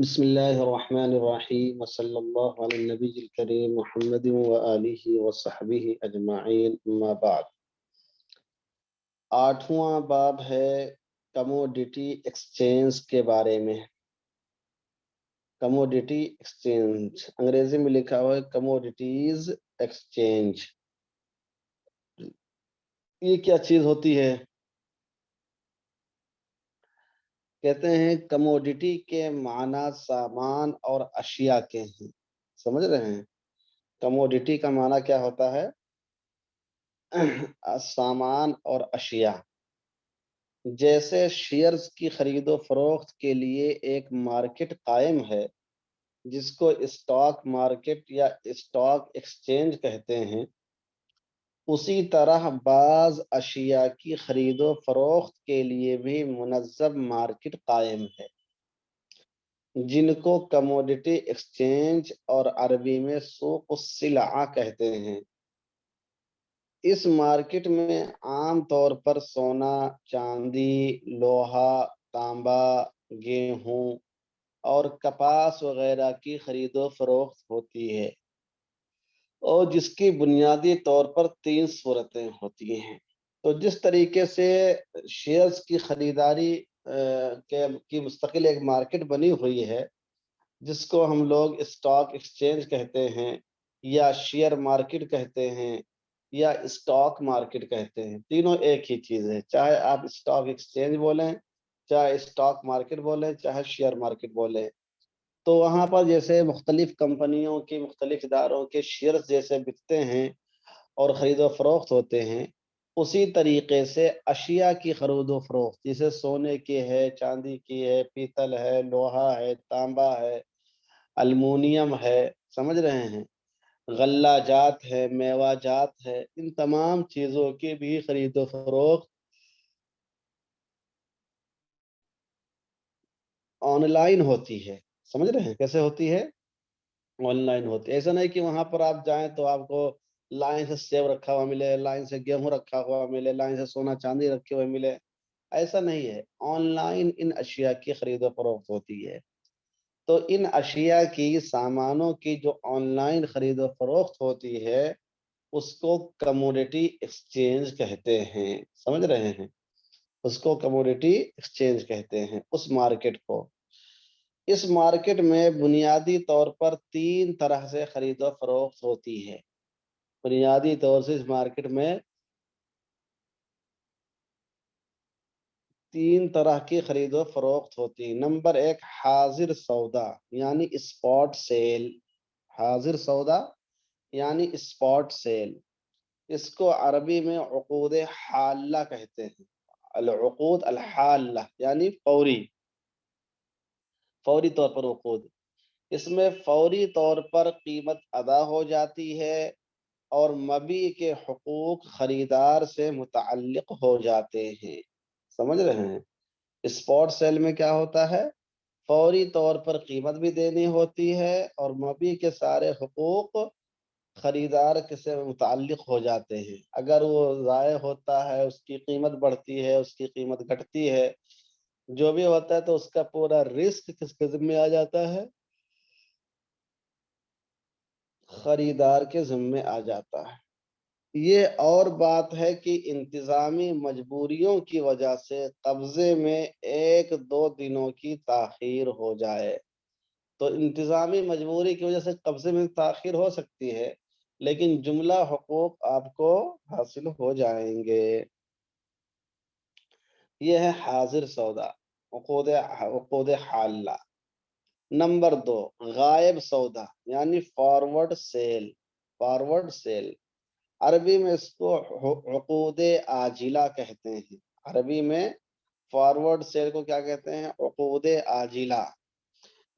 بسم اللہ الرحمن الرحیم وصلی اللہ علی النبی الکریم محمد وآلہ وصحبہ اجمعین اما بعد۔ 8واں باب ہے کموڈیٹی ایکسچینج کے بارے میں۔ کموڈیٹی ایکسچینج انگریزی میں لکھا ہوا ہے کموڈیٹیز ایکسچینج۔ یہ کیا چیز ہوتی ہے؟ کہتے ہیں کموڈیٹی کے معنی سامان اور اشیاء کے ہیں۔ سمجھ رہے ہیں؟ کموڈیٹی کا معنی کیا ہوتا ہے؟ سامان اور اشیاء۔ جیسے شیئرز کی خرید و فروخت کے لیے ایک مارکیٹ قائم ہے جس کو اسٹاک مارکیٹ یا اسٹاک ایکسچینج کہتے ہیں، اسی طرح بعض اشیاء کی خرید و فروخت کے لیے بھی منظم مارکیٹ قائم ہے جن کو کموڈیٹی ایکسچینج اور عربی میں سوق السلع کہتے ہیں۔ اس مارکیٹ میں عام طور پر سونا، چاندی، لوہا، تانبا، گیہوں اور کپاس وغیرہ کی خرید و فروخت ہوتی ہے، اور جس کی بنیادی طور پر 3 صورتیں ہوتی ہیں۔ تو جس طریقے سے شیئرز کی خریداری کی مستقل ایک مارکیٹ بنی ہوئی ہے جس کو ہم لوگ اسٹاک ایکسچینج کہتے ہیں یا شیئر مارکیٹ کہتے ہیں یا اسٹاک مارکیٹ کہتے ہیں، تینوں ایک ہی چیز ہے، چاہے آپ اسٹاک ایکسچینج بولیں، چاہے اسٹاک مارکیٹ بولیں، چاہے شیئر مارکیٹ بولیں۔ تو وہاں پر جیسے مختلف کمپنیوں کی، مختلف اداروں کے شیئرز جیسے بکتے ہیں اور خرید و فروخت ہوتے ہیں، اسی طریقے سے اشیاء کی خرید و فروخت، جیسے سونے کی ہے، چاندی کی ہے، پیتل ہے، لوہا ہے، تانبا ہے، المونیم ہے، سمجھ رہے ہیں، غلہ جات ہے، میوہ جات ہے، ان تمام چیزوں کی بھی خرید و فروخت آن لائن ہوتی ہے۔ سمجھ رہے ہیں کیسے ہوتی ہے؟ آن لائن ہوتی ہے۔ ایسا نہیں کہ وہاں پر آپ جائیں تو آپ کو لائن سے سیب رکھا ہوا ملے، لائن سے گیہوں رکھا ہوا ملے، لائن سے سونا چاندی رکھے ہوئے ملے، ایسا نہیں ہے۔ آن لائن ان اشیاء کی خرید و فروخت ہوتی ہے۔ تو ان اشیاء کی، سامانوں کی جو آن لائن خرید و فروخت ہوتی ہے اس کو کموڈیٹی ایکسچینج کہتے ہیں۔ سمجھ رہے ہیں؟ اس کو کموڈیٹی ایکسچینج کہتے ہیں، اس مارکیٹ کو۔ اس مارکیٹ میں بنیادی طور پر 3 طرح سے خرید و فروخت ہوتی ہے۔ بنیادی طور سے اس مارکیٹ میں 3 طرح کی خرید و فروخت ہوتی ہے۔ نمبر 1 حاضر سودا یعنی اسپاٹ سیل۔ حاضر سودا یعنی اسپاٹ سیل، اس کو عربی میں عقود حالہ کہتے ہیں۔ العقود الحالہ یعنی فوری طور پر عقود۔ اس میں فوری طور پر قیمت ادا ہو جاتی ہے اور مبیع کے حقوق خریدار سے متعلق ہو جاتے ہیں۔ سمجھ رہے ہیں؟ اسپاٹ سیل میں کیا ہوتا ہے؟ فوری طور پر قیمت بھی دینی ہوتی ہے اور مبیع کے سارے حقوق خریدار سے متعلق ہو جاتے ہیں۔ اگر وہ ضائع ہوتا ہے، اس کی قیمت بڑھتی ہے، اس کی قیمت گھٹتی ہے، جو بھی ہوتا ہے تو اس کا پورا رسک کس کے ذمہ آ جاتا ہے؟ خریدار کے ذمہ آ جاتا ہے۔ یہ اور بات ہے کہ انتظامی مجبوریوں کی وجہ سے قبضے میں 1-2 دنوں کی تاخیر ہو جائے تو انتظامی مجبوری کی وجہ سے قبضے میں تاخیر ہو سکتی ہے، لیکن جملہ حقوق آپ کو حاصل ہو جائیں گے۔ یہ ہے حاضر سودا، عقود حالہ۔ نمبر 2 غائب سودا یعنی فارورڈ سیل۔ فارورڈ سیل عربی میں اس کو عقود عاجلہ کہتے ہیں۔ عربی میں فارورڈ سیل کو کیا کہتے ہیں؟ عقود عاجلہ۔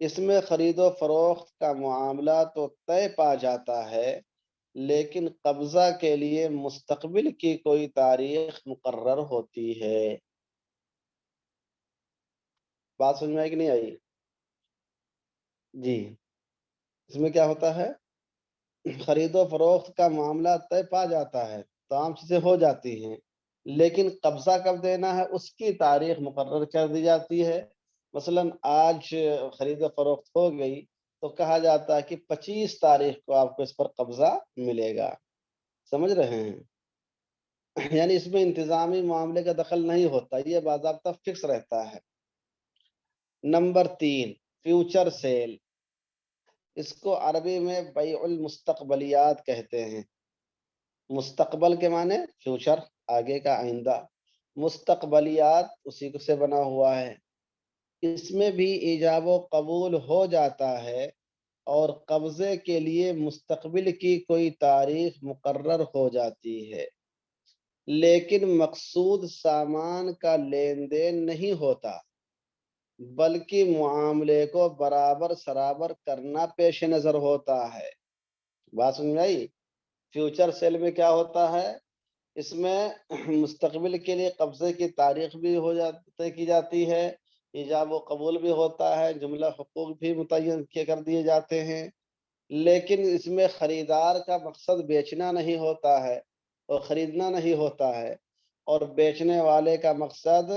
اس میں خرید و فروخت کا معاملہ تو طے پا جاتا ہے، لیکن قبضہ کے لیے مستقبل کی کوئی تاریخ مقرر ہوتی ہے۔ بات سمجھ میں آئی کہ نہیں آئی؟ جی، اس میں کیا ہوتا ہے؟ خرید و فروخت کا معاملہ طے پا جاتا ہے، تمام چیزیں ہو جاتی ہیں، لیکن قبضہ کب دینا ہے اس کی تاریخ مقرر کر دی جاتی ہے۔ مثلاً آج خرید و فروخت ہو گئی تو کہا جاتا ہے کہ 25 تاریخ کو آپ کو اس پر قبضہ ملے گا، سمجھ رہے ہیں؟ یعنی اس میں انتظامی معاملے کا دخل نہیں ہوتا، یہ باضابطہ فکس رہتا ہے۔ نمبر 3، فیوچر سیل، اس کو عربی میں بیع المستقبلیات کہتے ہیں۔ مستقبل کے معنی فیوچر، آگے کا، آئندہ، مستقبلیات اسی کو سے بنا ہوا ہے۔ اس میں بھی ایجاب و قبول ہو جاتا ہے اور قبضے کے لیے مستقبل کی کوئی تاریخ مقرر ہو جاتی ہے، لیکن مقصود سامان کا لین دین نہیں ہوتا، بلکہ معاملے کو برابر سرابر کرنا پیش نظر ہوتا ہے۔ بات سمجھ میں آئی؟ فیوچر سیل میں کیا ہوتا ہے؟ اس میں مستقبل کے لیے قبضے کی تاریخ بھی طے کی جاتی ہے، ایجاب و قبول بھی ہوتا ہے، جملہ حقوق بھی متعین کر دیے جاتے ہیں، لیکن اس میں خریدار کا مقصد بیچنا نہیں ہوتا ہے اور خریدنا نہیں ہوتا ہے، اور بیچنے والے کا مقصد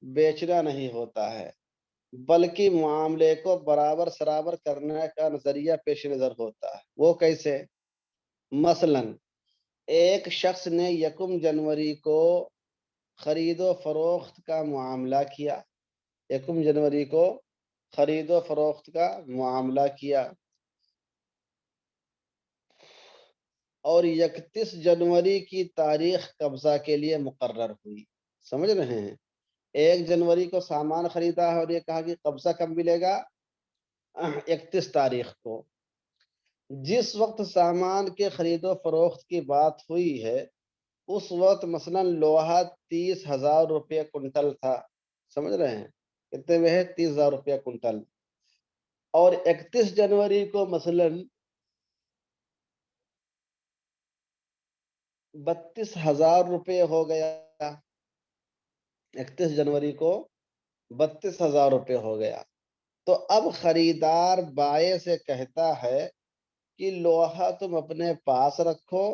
بیچنا نہیں ہوتا ہے، بلکہ معاملے کو برابر سرابر کرنے کا نظریہ پیش نظر ہوتا ہے۔ وہ کیسے؟ مثلاً ایک شخص نے 1 جنوری کو خرید و فروخت کا معاملہ کیا، 1 جنوری کو خرید و فروخت کا معاملہ کیا، اور 31 جنوری کی تاریخ قبضہ کے لیے مقرر ہوئی۔ سمجھ رہے ہیں؟ 1 جنوری کو سامان خریدا ہے اور یہ کہا کہ قبضہ کب ملے گا؟ 31 تاریخ کو۔ جس وقت سامان کے خرید و فروخت کی بات ہوئی ہے اس وقت مثلاً لوہا 30,000 روپے کنٹل تھا، سمجھ رہے ہیں؟ کتنے میں ہے؟ 30,000 روپے کنٹل، اور 31 جنوری کو مثلاً 32,000 روپے ہو گیا، 31 جنوری کو 32,000 روپے ہو گیا، تو اب خریدار بائیں سے کہتا ہے کہ لوہا تم اپنے پاس رکھو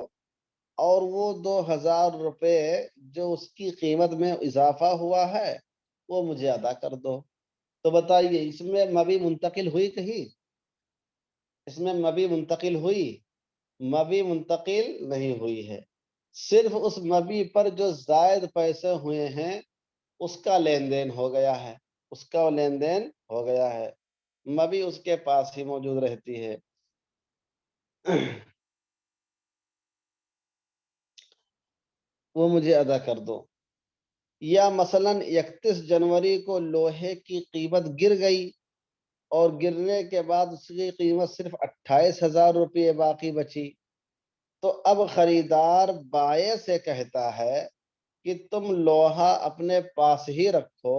اور وہ 2,000 روپے جو اس کی قیمت میں اضافہ ہوا ہے وہ مجھے ادا کر دو۔ تو بتائیے اس میں مبی منتقل ہوئی؟ کہیں اس میں مبی منتقل ہوئی؟ مبی منتقل نہیں ہوئی ہے، صرف اس مبی پر جو زائد پیسے ہوئے ہیں اس کا لین دین ہو گیا ہے، اس کا لین دین ہو گیا ہے، مبی اس کے پاس ہی موجود رہتی ہے۔ وہ مجھے ادا کر دو۔ یا مثلاً 31 جنوری کو لوہے کی قیمت گر گئی اور گرنے کے بعد اس کی قیمت صرف 28,000 روپے باقی بچی، تو اب خریدار بائیں سے کہتا ہے کہ تم لوہا اپنے پاس ہی رکھو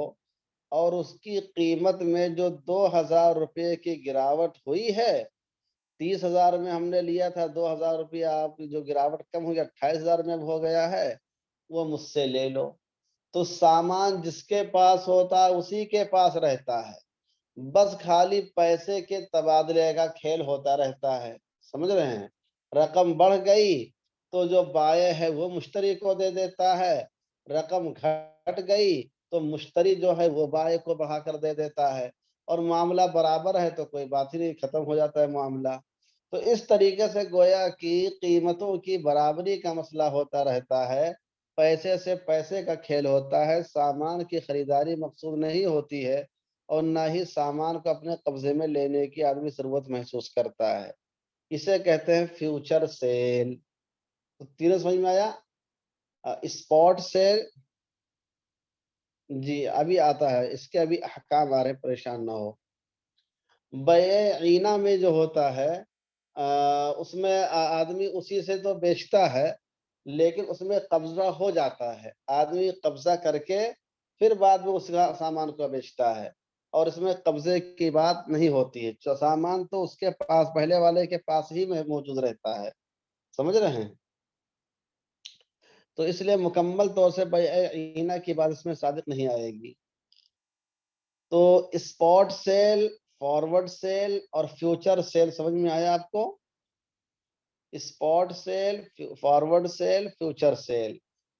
اور اس کی قیمت میں جو 2,000 روپے کی گراوٹ ہوئی ہے، 30,000 میں ہم نے لیا تھا، 2,000 روپیہ آپ کی جو گراوٹ کم ہوئی 28,000 میں اب ہو گیا ہے، وہ مجھ سے لے لو۔ تو سامان جس کے پاس ہوتا ہے اسی کے پاس رہتا ہے، بس خالی پیسے کے تبادلے کا کھیل ہوتا رہتا ہے، سمجھ رہے ہیں؟ رقم بڑھ گئی تو جو بائع ہے وہ مشتری کو دے دیتا ہے، رقم گھٹ گئی تو مشتری جو ہے وہ بائع کو بڑھا کر دے دیتا ہے، اور معاملہ برابر ہے تو کوئی بات ہی نہیں، ختم ہو جاتا ہے معاملہ۔ تو اس طریقے سے گویا کہ قیمتوں کی برابری کا مسئلہ ہوتا رہتا ہے، پیسے سے پیسے کا کھیل ہوتا ہے، سامان کی خریداری مقصود نہیں ہوتی ہے، اور نہ ہی سامان کو اپنے قبضے میں لینے کی آدمی ضرورت محسوس کرتا ہے۔ اسے کہتے ہیں فیوچر سیل۔ تو تینوں سمجھ میں آیا؟ اسپاٹ سیل، جی ابھی آتا ہے، اس کے ابھی احکام آ رہے، پریشان نہ ہو۔ بیع عینہ میں جو ہوتا ہے اس میں آدمی اسی سے تو بیچتا ہے، لیکن اس میں قبضہ ہو جاتا ہے، آدمی قبضہ کر کے پھر بعد میں اس کا سامان کو بیچتا ہے، اور اس میں قبضے کی بات نہیں ہوتی ہے، سامان تو اس کے پاس، پہلے والے کے پاس ہی میں موجود رہتا ہے، سمجھ رہے ہیں؟ تو اس لیے مکمل طور سے بیع عینہ کی بات اس میں صادق نہیں آئے گی۔ تو اسپاٹ سیل، فارورڈ سیل اور فیوچر سیل سمجھ میں آیا آپ کو؟ Spot sale, forward sale, future sale,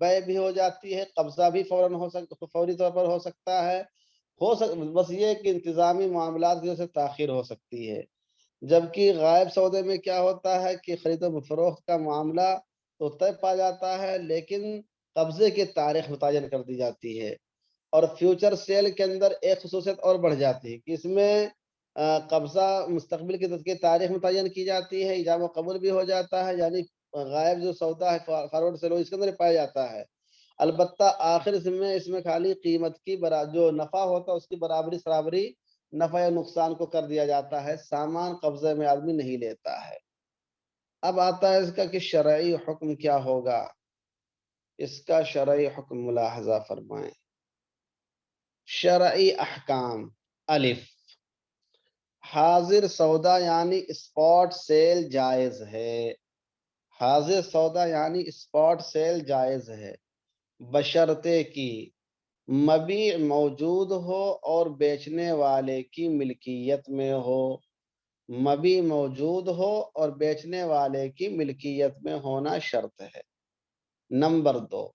بے بھی ہو جاتی ہے، قبضہ بھی فوری طور پر ہو سکتا ہے، بس یہ کہ انتظامی معاملات کی وجہ سے تاخیر ہو سکتی ہے۔ جبکہ غائب سودے میں کیا ہوتا ہے کہ خرید و فروخت کا معاملہ تو طے پا جاتا ہے، لیکن قبضے کی تاریخ متعین کر دی جاتی ہے۔ اور فیوچر سیل کے اندر ایک خصوصیت اور بڑھ جاتی ہے کہ اس میں قبضہ مستقبل کی تاریخ متعین کی جاتی ہے، ایجاب و قبول بھی ہو جاتا ہے، یعنی غائب جو سودا ہے فارورڈ سیل اس کے اندر پایا جاتا ہے۔ البتہ آخر اس میں خالی قیمت کی جو نفع ہوتا ہے اس کی برابری نفع یا نقصان کو کر دیا جاتا ہے، سامان قبضے میں آدمی نہیں لیتا ہے۔ اب آتا ہے اس کا کہ شرعی حکم کیا ہوگا، اس کا شرعی حکم ملاحظہ فرمائیں۔ شرعی احکام: الف، حاضر سودا یعنی اسپاٹ سیل جائز ہے۔ حاضر سودا یعنی اسپاٹ سیل جائز ہے، بشرطے کہ مبیع موجود ہو اور بیچنے والے کی ملکیت میں ہو۔ مبیع موجود ہو اور بیچنے والے کی ملکیت میں ہونا شرط ہے۔ نمبر 2،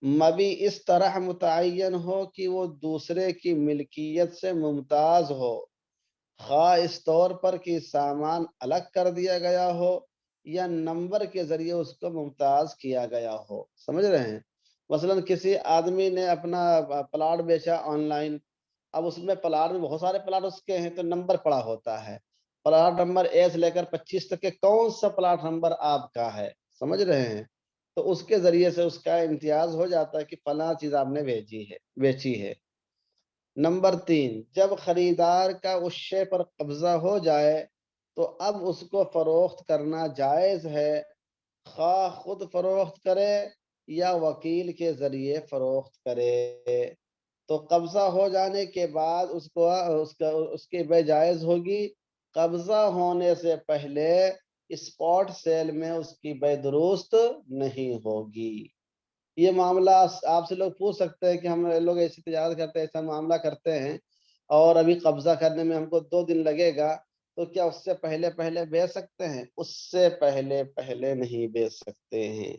مبیع اس طرح متعین ہو کہ وہ دوسرے کی ملکیت سے ممتاز ہو، خواہ اس طور پر کہ سامان الگ کر دیا گیا ہو یا نمبر کے ذریعے اس کو ممتاز کیا گیا ہو۔ سمجھ رہے ہیں؟ مثلا کسی آدمی نے اپنا پلاٹ بیچا آن لائن، اب اس میں پلاٹ میں بہت سارے پلاٹ اس کے ہیں تو نمبر پڑا ہوتا ہے، پلاٹ نمبر 1 سے لے کر 25 تک کے کون سا پلاٹ نمبر آپ کا ہے، سمجھ رہے ہیں؟ تو اس کے ذریعے سے اس کا امتیاز ہو جاتا ہے کہ فلاں چیز آپ نے بیچی ہے۔ نمبر 3، جب خریدار کا اس شے پر قبضہ ہو جائے تو اب اس کو فروخت کرنا جائز ہے، خواہ خود فروخت کرے یا وکیل کے ذریعے فروخت کرے۔ تو قبضہ ہو جانے کے بعد اس کی بے جائز ہوگی، قبضہ ہونے سے پہلے اسپاٹ سیل میں اس کی بے درست نہیں ہوگی۔ یہ معاملہ آپ سے لوگ پوچھ سکتے ہیں کہ ہم لوگ ایسی تجارت کرتے ہیں، ایسا معاملہ کرتے ہیں اور ابھی قبضہ کرنے میں ہم کو 2 دن لگے گا، تو کیا اس سے پہلے بیچ سکتے ہیں؟ اس سے پہلے نہیں بیچ سکتے ہیں۔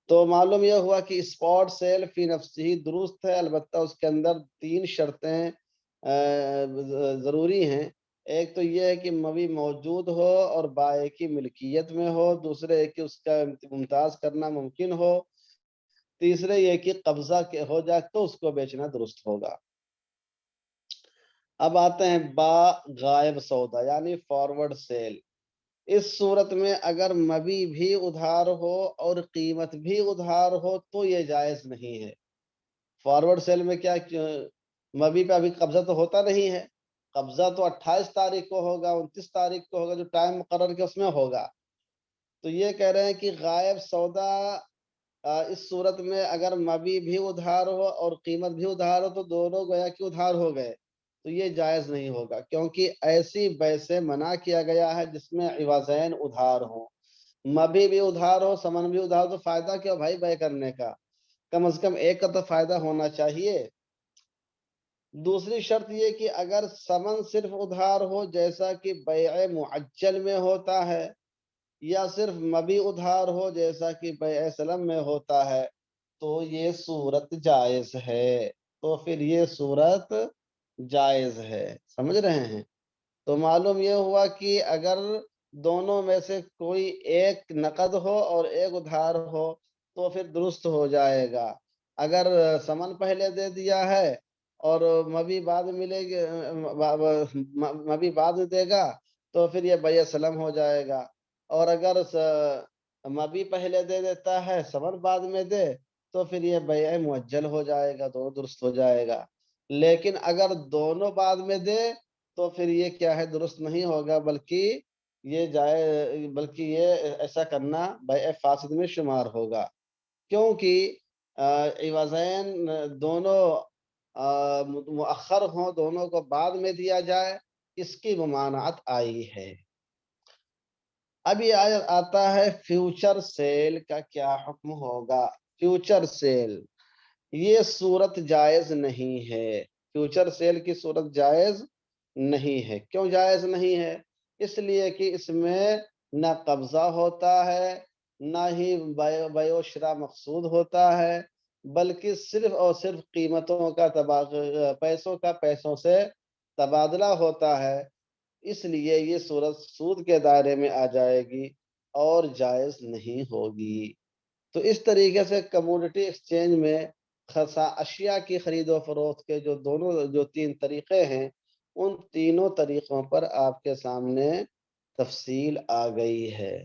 تو معلوم یہ ہوا کہ اسپاٹ سیل فی نفسی درست ہے، البتہ اس کے اندر 3 شرطیں ضروری ہیں۔ ایک تو یہ ہے کہ مبیع موجود ہو اور بائع کی ملکیت میں ہو، دوسرے ہے کہ اس کا ممتاز کرنا ممکن ہو، تیسرے یہ کہ قبضہ ہو جائے تو اس کو بیچنا درست ہوگا۔ اب آتے ہیں غائب سودا یعنی فارورڈ سیل۔ اس صورت میں اگر مبیع بھی ادھار ہو اور قیمت بھی ادھار ہو تو یہ جائز نہیں ہے۔ فارورڈ سیل میں کیا مبیع پہ ابھی قبضہ تو ہوتا نہیں ہے، قبضہ تو 28 تاریخ کو ہوگا، 29 تاریخ کو ہوگا، جو ٹائم مقرر کے اس میں ہوگا۔ تو یہ کہہ رہے ہیں کہ غائب سودا اس صورت میں اگر مبیع بھی ادھار ہو اور قیمت بھی ادھار ہو تو دونوں گویا کہ ادھار ہو گئے، تو یہ جائز نہیں ہوگا، کیونکہ ایسی بے سے منع کیا گیا ہے جس میں عوضین ادھار ہوں۔ مبیع بھی ادھار ہو، ثمن بھی ادھار ہو، تو فائدہ کیا بھائی بے کرنے کا؟ کم از کم ایک کا تو فائدہ ہونا چاہیے۔ دوسری شرط یہ کہ اگر ثمن صرف ادھار ہو جیسا کہ بیع معجل میں ہوتا ہے، یا صرف مبیع ادھار ہو جیسا کہ بیع سلم میں ہوتا ہے، تو یہ صورت جائز ہے، تو پھر یہ صورت جائز ہے۔ سمجھ رہے ہیں؟ تو معلوم یہ ہوا کہ اگر دونوں میں سے کوئی ایک نقد ہو اور ایک ادھار ہو تو پھر درست ہو جائے گا۔ اگر ثمن پہلے دے دیا ہے اور مبیع بعد ملے گی، مبیع بعد دے گا تو پھر یہ بیع سلم ہو جائے گا، اور اگر مبیع پہلے دے دیتا ہے ثمن بعد میں دے تو پھر یہ بیع معجل ہو جائے گا، دونوں درست ہو جائے گا۔ لیکن اگر دونوں بعد میں دے تو پھر یہ کیا ہے، درست نہیں ہوگا، بلکہ یہ ایسا کرنا بیع فاسد میں شمار ہوگا، کیونکہ عوضین دونوں مؤخر ہوں، دونوں کو بعد میں دیا جائے، اس کی ممانعت آئی ہے۔ اب یہ آیت آتا ہے فیوچر سیل کا کیا حکم ہوگا۔ فیوچر سیل یہ صورت جائز نہیں ہے، فیوچر سیل کی صورت جائز نہیں ہے۔ کیوں جائز نہیں ہے؟ اس لیے کہ اس میں نہ قبضہ ہوتا ہے، نہ ہی بیع و شراء مقصود ہوتا ہے، بلکہ صرف اور صرف قیمتوں کا پیسوں کا پیسوں سے تبادلہ ہوتا ہے۔ اس لیے یہ صورت سود کے دائرے میں آ جائے گی اور جائز نہیں ہوگی۔ تو اس طریقے سے کموڈٹی ایکسچینج میں اشیاء کی خرید و فروخت کے جو تین طریقے ہیں، ان تینوں طریقوں پر آپ کے سامنے تفصیل آ گئی ہے۔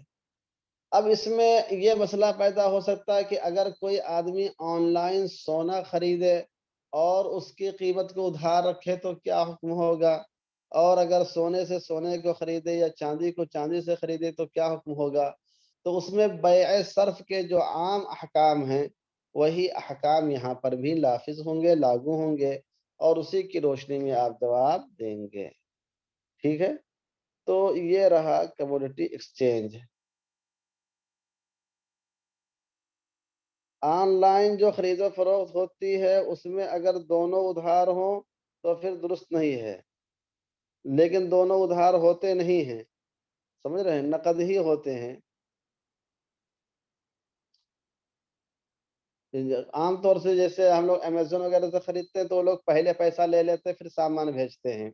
اب اس میں یہ مسئلہ پیدا ہو سکتا ہے کہ اگر کوئی آدمی آن لائن سونا خریدے اور اس کی قیمت کو ادھار رکھے تو کیا حکم ہوگا، اور اگر سونے سے سونے کو خریدے یا چاندی کو چاندی سے خریدے تو کیا حکم ہوگا۔ تو اس میں بیع صرف کے جو عام احکام ہیں وہی احکام یہاں پر بھی لافظ ہوں گے، لاگو ہوں گے، اور اسی کی روشنی میں آپ جواب دیں گے۔ ٹھیک ہے، تو یہ رہا کموڈٹی ایکسچینج۔ آن لائن جو خرید و فروخت ہوتی ہے اس میں اگر دونوں ادھار ہوں تو پھر درست نہیں ہے، لیکن دونوں ادھار ہوتے نہیں ہیں، سمجھ رہے ہیں، نقد ہی ہوتے ہیں۔ عام طور سے جیسے ہم لوگ امیزون وغیرہ سے خریدتے ہیں تو وہ لوگ پہلے پیسہ لے لیتے ہیں پھر سامان بھیجتے ہیں،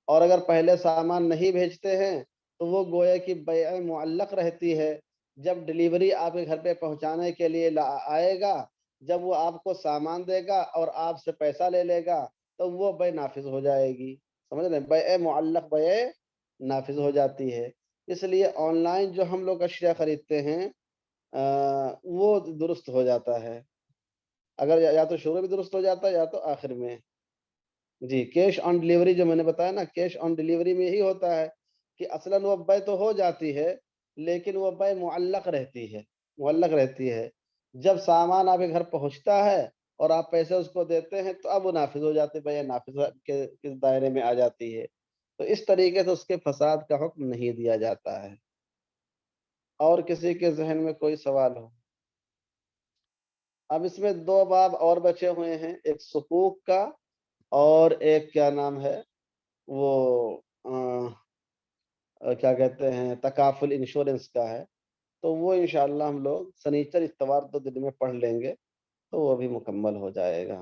اور اگر پہلے سامان نہیں بھیجتے ہیں تو وہ گویا کہ بیع معلق رہتی ہے۔ جب ڈلیوری آپ کے گھر پہ پہنچانے کے لیے آئے گا، جب وہ آپ کو سامان دے گا اور آپ سے پیسہ لے لے گا تو وہ بیع نافذ ہو جائے گی، سمجھ رہے ہیں، بیع معلق بیع نافذ ہو جاتی ہے۔ اس لیے آن لائن جو ہم لوگ اشیاء خریدتے ہیں وہ درست ہو جاتا ہے، اگر یا تو شروع میں درست ہو جاتا ہے یا تو آخر میں۔ جی، کیش آن ڈلیوری جو میں نے بتایا نا، کیش آن ڈلیوری میں یہی ہوتا ہے کہ اصلاً وہ بیع تو ہو جاتی ہے لیکن وہ بیع معلق رہتی ہے۔ جب سامان آپ کے گھر پہنچتا ہے اور آپ پیسے اس کو دیتے ہیں تو اب وہ نافذ ہو جاتے، بیع نافذ کے دائرے میں آ جاتی ہے۔ تو اس طریقے سے اس کے فساد کا حکم نہیں دیا جاتا ہے۔ اور کسی کے ذہن میں کوئی سوال ہو؟ اب اس میں دو باب اور بچے ہوئے ہیں، ایک سکوک کا اور ایک کیا نام ہے وہ کیا کہتے ہیں تکافل انشورنس کا ہے۔ تو وہ انشاءاللہ ہم لوگ سنیچر اتوار 2 دن میں پڑھ لیں گے تو وہ بھی مکمل ہو جائے گا۔